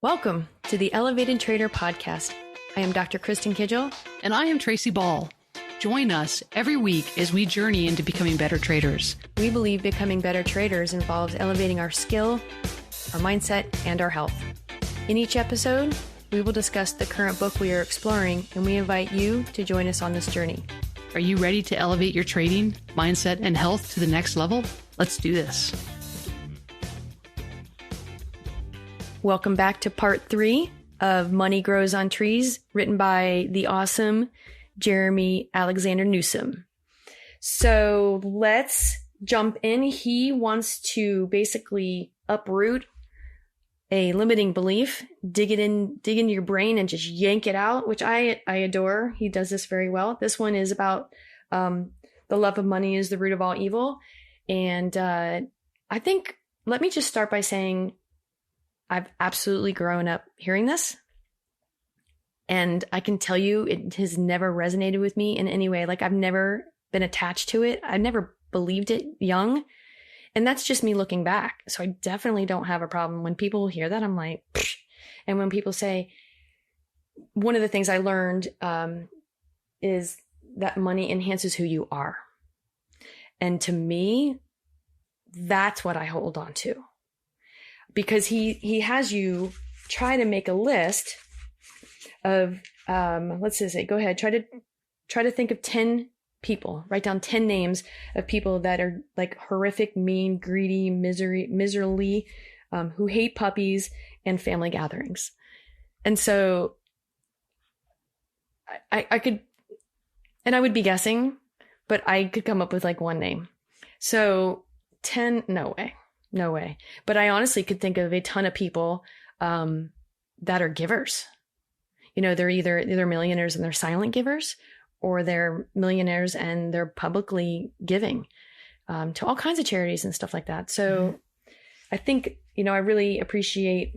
Welcome to the Elevated Trader Podcast. I am Dr. Kristen Kidgel. And I am Tracy Ball. Join us every week as we journey into becoming better traders. We believe becoming better traders involves elevating our skill, our mindset, and our health. In each episode, we will discuss the current book we are exploring, and we invite you to join us on this journey. Are you ready to elevate your trading, mindset, and health to the next level? Let's do this. Welcome back to part 3 of Money Grows on Trees, written by the awesome Jeremy Alexander Newsom. So let's jump in. He wants to basically uproot a limiting belief, dig into your brain and just yank it out, which I adore. He does this very well. This one is about the love of money is the root of all evil. And I think, let me just start by saying, I've absolutely grown up hearing this. And I can tell you it has never resonated with me in any way. Like, I've never been attached to it. I never believed it young. And that's just me looking back. So I definitely don't have a problem. When people hear that, I'm like, psh. And when people say, one of the things I learned is that money enhances who you are. And to me, that's what I hold on to. Because he has you try to make a list of, let's just say, go ahead, try to think of 10 people, write down 10 names of people that are like horrific, mean, greedy, miserly, who hate puppies and family gatherings. And so I could, and I would be guessing, but I could come up with like one name. So 10, no way. But I honestly could think of a ton of people that are givers. You know, they're either millionaires and they're silent givers, or they're millionaires and they're publicly giving to all kinds of charities and stuff like that. So I think, I really appreciate,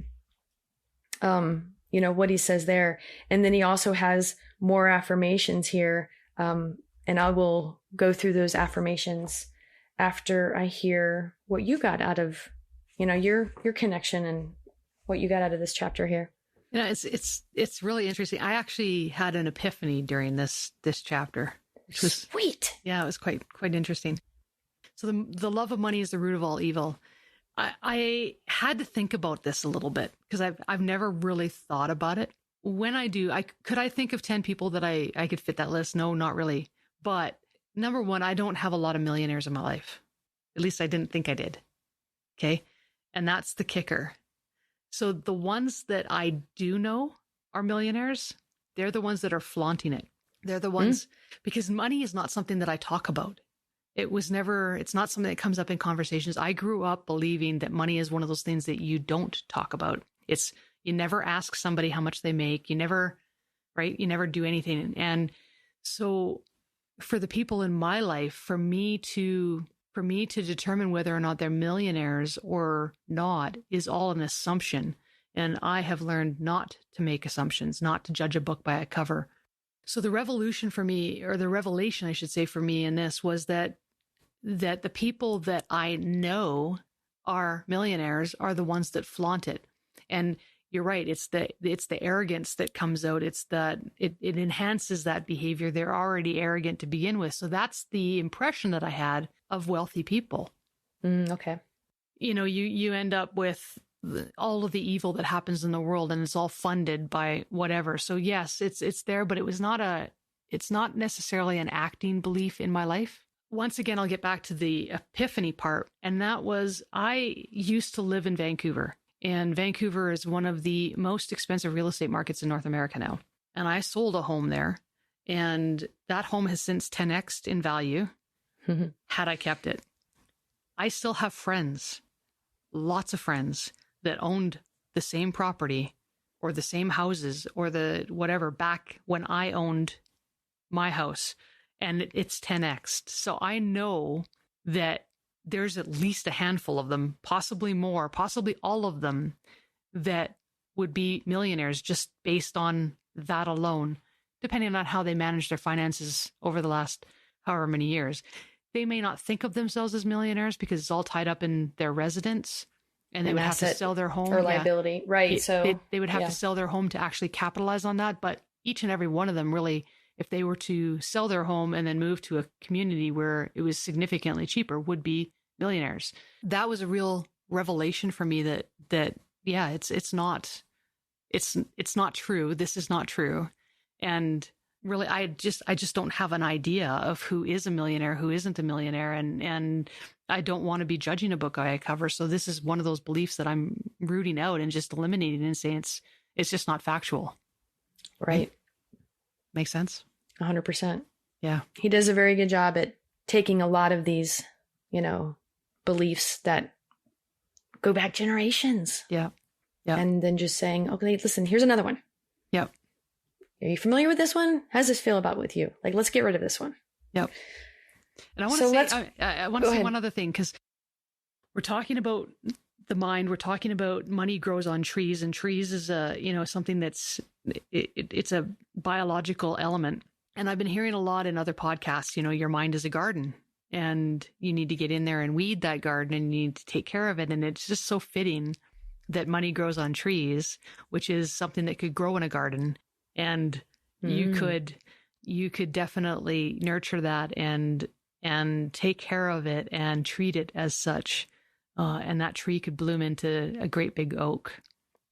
what he says there. And then he also has more affirmations here. And I will go through those affirmations after I hear what you got out of, your connection and what you got out of this chapter here. It's really interesting. I actually had an epiphany during this chapter, which was sweet. Yeah, it was quite interesting. So the love of money is the root of all evil. I had to think about this a little bit because I've never really thought about it. When I do, could I think of 10 people that I could fit that list? No, not really. But number one, I don't have a lot of millionaires in my life. At least I didn't think I did. Okay. And that's the kicker. So the ones that I do know are millionaires, they're the ones that are flaunting it. They're the ones, because money is not something that I talk about. It's not something that comes up in conversations. I grew up believing that money is one of those things that you don't talk about. You never ask somebody how much they make. You never do anything. And so for the people in my life, for me to determine whether or not they're millionaires or not is all an assumption. And I have learned not to make assumptions, not to judge a book by a cover. So the revelation for me, or the revelation, I should say, for me in this was that the people that I know are millionaires are the ones that flaunt it. And you're right. It's the arrogance that comes out. It's that it enhances that behavior. They're already arrogant to begin with. So that's the impression that I had of wealthy people. Okay. You end up with all of the evil that happens in the world, and it's all funded by whatever. So yes, it's there, but it's not necessarily an acting belief in my life. Once again, I'll get back to the epiphany part. And that was, I used to live in Vancouver. And Vancouver is one of the most expensive real estate markets in North America now. And I sold a home there. And that home has since 10x'd in value had I kept it. I still have friends, lots of friends that owned the same property or the same houses or the whatever back when I owned my house. And it's 10x'd. So I know that there's at least a handful of them, possibly more, possibly all of them, that would be millionaires just based on that alone, depending on how they manage their finances over the last however many years. They may not think of themselves as millionaires because it's all tied up in their residence, and they would have to sell their home or liability. Right. So they would have to sell their home to actually capitalize on that. But each and every one of them really, if they were to sell their home and then move to a community where it was significantly cheaper, would be millionaires. That was a real revelation for me that yeah, it's not true. This is not true. And really, I just don't have an idea of who is a millionaire, who isn't a millionaire. And I don't want to be judging a book by a cover. So this is one of those beliefs that I'm rooting out and just eliminating and saying it's just not factual. Right. Makes sense? 100%. Yeah. He does a very good job at taking a lot of these, beliefs that go back generations. Yeah. Yeah. And then just saying, okay, listen, here's another one. Yep. Are you familiar with this one? How does this feel about with you? Like, let's get rid of this one. Yep. And I want to I want to say one other thing, because we're talking about the mind. We're talking about money grows on trees, and trees is something that's it's a biological element. And I've been hearing a lot in other podcasts, your mind is a garden and you need to get in there and weed that garden and you need to take care of it. And it's just so fitting that money grows on trees, which is something that could grow in a garden. And you could definitely nurture that and take care of it and treat it as such. And that tree could bloom into a great big oak,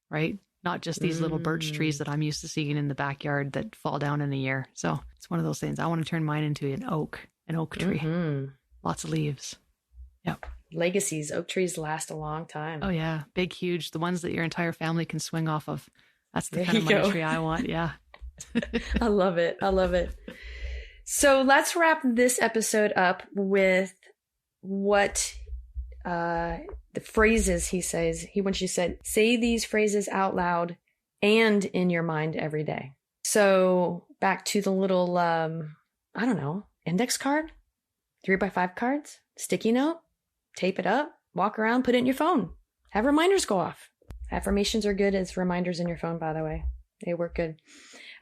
right? Not just these little birch trees that I'm used to seeing in the backyard that fall down in a year. So it's one of those things. I want to turn mine into an oak tree. Mm-hmm. Lots of leaves. Yep. Legacies. Oak trees last a long time. Oh yeah. Big, huge. The ones that your entire family can swing off of. That's the kind of money tree I want. Yeah. I love it. I love it. So let's wrap this episode up with what the phrases he says. He wants you to say these phrases out loud and in your mind every day. So back to the little, index card, 3x5 cards, sticky note, tape it up, walk around, put it in your phone, have reminders go off. Affirmations are good as reminders in your phone, by the way. They work good.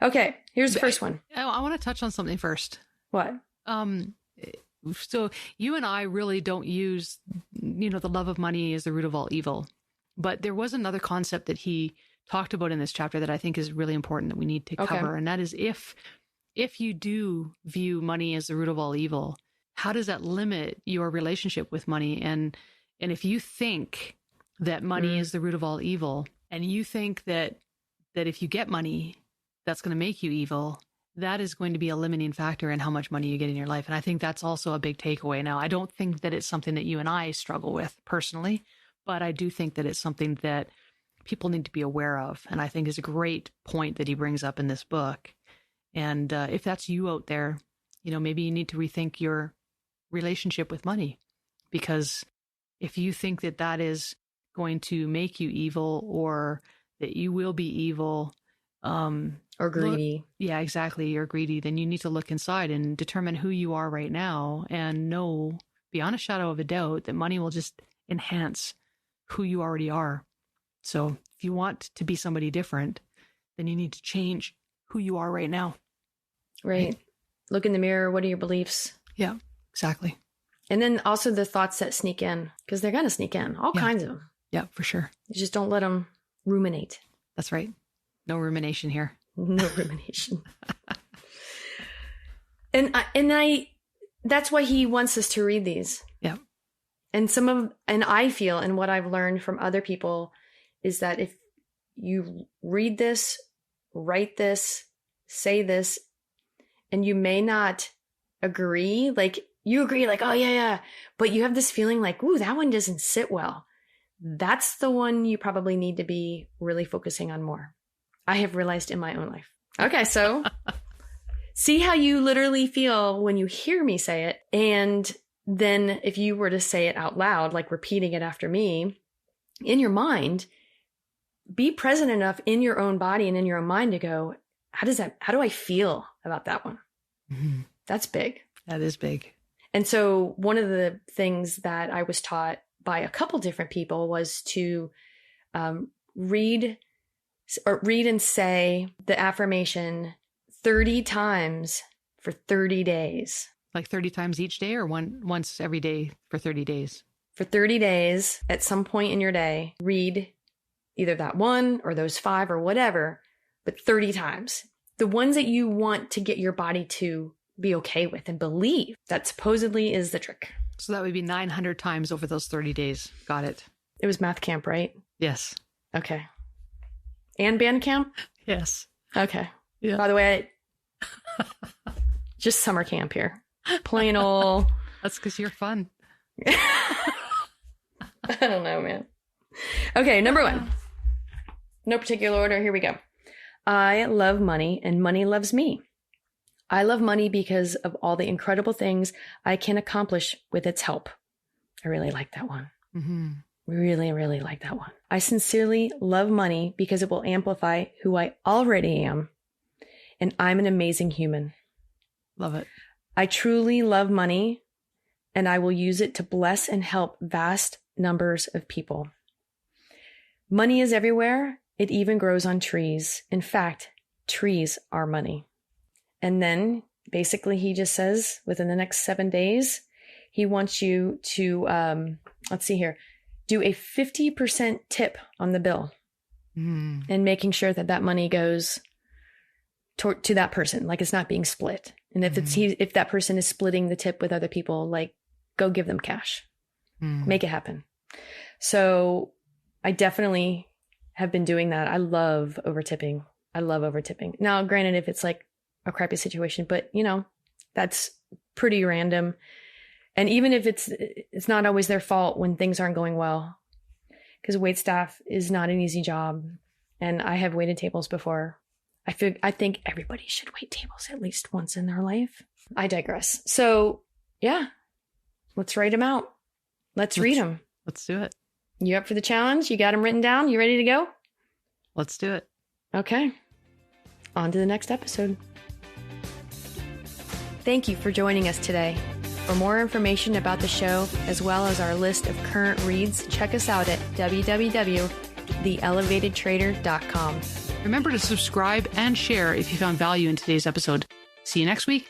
Okay, here's the first one. I want to touch on something first. What? So you and I really don't use, the love of money is the root of all evil. But there was another concept that he talked about in this chapter that I think is really important that we need to cover. And that is if you do view money as the root of all evil, how does that limit your relationship with money? And if you think that money is the root of all evil, and you think that if you get money, that's going to make you evil, that is going to be a limiting factor in how much money you get in your life. And I think that's also a big takeaway. Now, I don't think that it's something that you and I struggle with personally, but I do think that it's something that people need to be aware of. And I think is a great point that he brings up in this book. And if that's you out there, maybe you need to rethink your relationship with money, because if you think that is going to make you evil or that you will be evil, or greedy. Yeah, exactly. You're greedy. Then you need to look inside and determine who you are right now and know beyond a shadow of a doubt that money will just enhance who you already are. So if you want to be somebody different, then you need to change who you are right now. Right. Look in the mirror. What are your beliefs? Yeah, exactly. And then also the thoughts that sneak in, because they're going to sneak in, all kinds of them. Yeah, for sure. You just don't let them ruminate. That's right. No rumination here. No rumination. And that's why he wants us to read these. Yeah. And I feel, and what I've learned from other people is that if you read this, write this, say this, and you may not agree, like you agree like, oh yeah, but you have this feeling like, ooh, that one doesn't sit well. That's the one you probably need to be really focusing on more. I have realized in my own life. Okay, so see how you literally feel when you hear me say it. And then if you were to say it out loud, like repeating it after me in your mind, be present enough in your own body and in your own mind to go, how do I feel about that one? Mm-hmm. That's big. That is big. And so one of the things that I was taught by a couple different people was to read and say the affirmation 30 times for 30 days. Like 30 times each day or once every day for 30 days? for 30 days at some point in your day, read either that one or those 5 or whatever, but 30 times. The ones that you want to get your body to be okay with and believe. That supposedly is the trick. So that would be 900 times over those 30 days. Got it. It was math camp, right? Yes. Okay. And band camp? Yes. Okay. Yeah. By the way, just summer camp here. Plain old. That's because you're fun. I don't know, man. Okay, number 1. No particular order. Here we go. I love money and money loves me. I love money because of all the incredible things I can accomplish with its help. I really like that one. Mm-hmm. Really, really like that one. I sincerely love money because it will amplify who I already am. And I'm an amazing human. Love it. I truly love money and I will use it to bless and help vast numbers of people. Money is everywhere. It even grows on trees. In fact, trees are money. And then basically he just says within the next 7 days, he wants you to, let's see here, do a 50% tip on the bill and making sure that that money goes to that person. Like it's not being split. And if if that person is splitting the tip with other people, like go give them cash, make it happen. So I definitely have been doing that. I love over tipping. Now, granted, if it's like a crappy situation, but you know, that's pretty random. And even if it's not always their fault when things aren't going well, because wait staff is not an easy job. And I have waited tables before. I think everybody should wait tables at least once in their life. I digress. So yeah, let's write them out. Let's read them. Let's do it. You up for the challenge? You got them written down? You ready to go? Let's do it. Okay. On to the next episode. Thank you for joining us today. For more information about the show, as well as our list of current reads, check us out at www.theelevatedtrader.com. Remember to subscribe and share if you found value in today's episode. See you next week.